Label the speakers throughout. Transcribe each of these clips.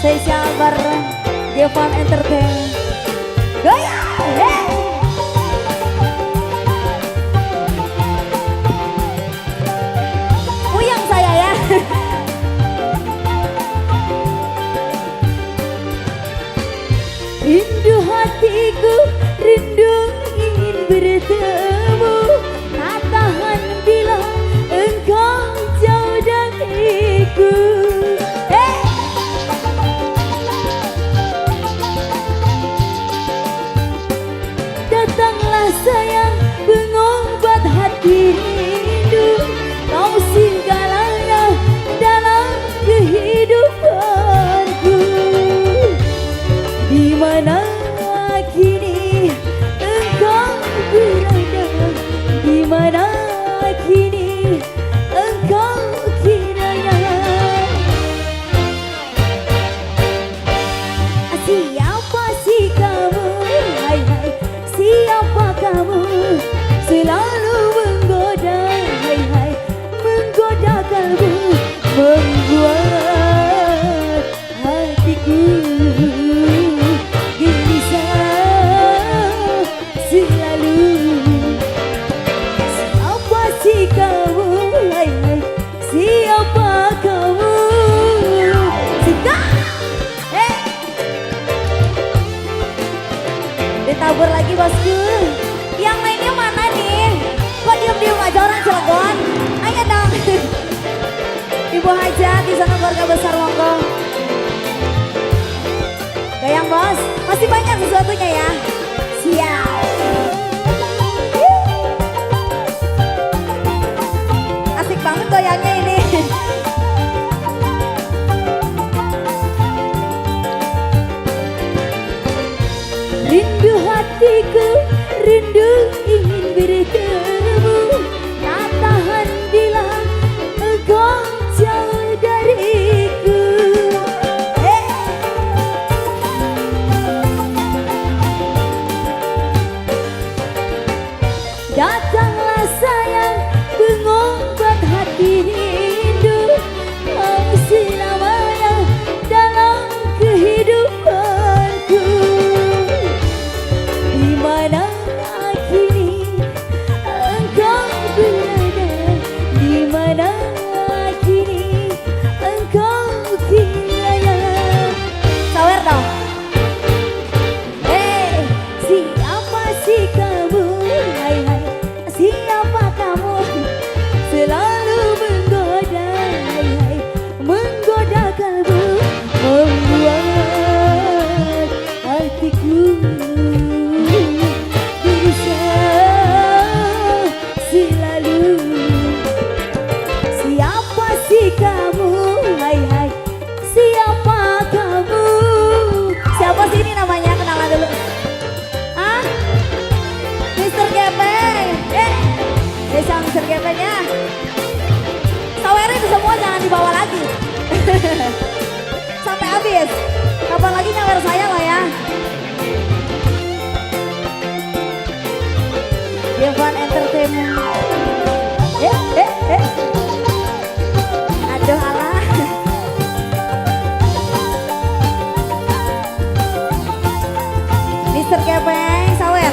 Speaker 1: spesial bareng Devon Entertainment. Goyang, hey! Puyang saya ya. Rindu hatiku, rindu ingin bertemu. Tak tahan bila engkau jauh dariku. Datanglah sayang, pengobat hati rindu. Kau segalanya dalam kehidupanku. Di mana kini engkau berada? Di mana kini engkau kiranya? Siapa sih kamu? Hai hai, siapa kamu? Selalu menggoda, hai hai, menggoda kalbu, membuat hatiku gelisah selalu. Siapa sih kamu? Hai hai, siapa kamu? Sika, ditabur lagi bosku. Yang lainnya mana nih? Kok diem-diem aja orang Cilegon? Ayo dong. Ibu Hajat di sana keluarga besar monggo. Goyang bos, masih banyak sesuatunya ya. Siap. Asik banget goyangnya ini. Rindu hatiku, rindu ingin bertemu. Tak tahan bila engkau jauh dariku. Datanglah sayang, pengobat hati rindu. Kau selamanya dalam kehidupanku. Di mana kini engkau berada? Di mana kini engkau kiranya? Sawer dong. Hey, siapa sih kamu? Hai hai, siapa kamu? Selalu menggoda, hai hai, menggoda kalbu, membuat hatiku gelisah selalu. Siapa sih kamu? Hai hai, siapa kamu? Siapa sih ini namanya? Kenalan dulu. Ah, Mr. Gepeng. Desa Mr. Gepengnya. Sawernya itu semua jangan dibawa lagi. Sampai habis. Kapan lagi nyawer saya loh ya. Devon Entertainment. Aduh alah. Mr. Gepeng, sawer.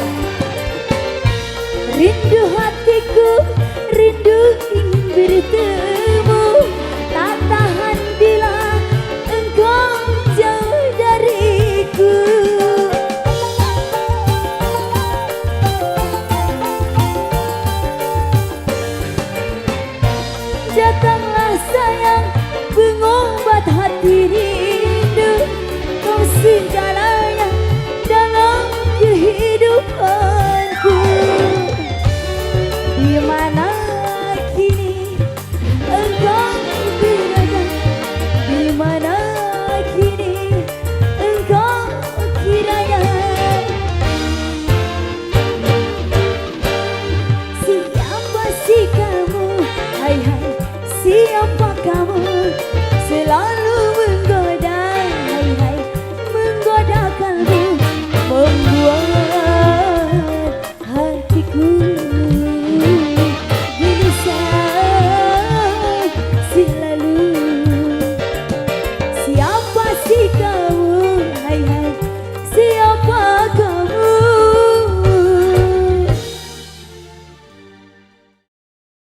Speaker 1: Rindu hatiku, rindu ingin bertemu. Tak tahan bila engkau jauh dariku. Datanglah sayang, pengobat hati rindu. Kau segalanya dalam kehidupanku. Di mana kini engkau berada? Di mana kini engkau kiranya? Siapa sih kamu? Hai hai, siapa kamu? Selalu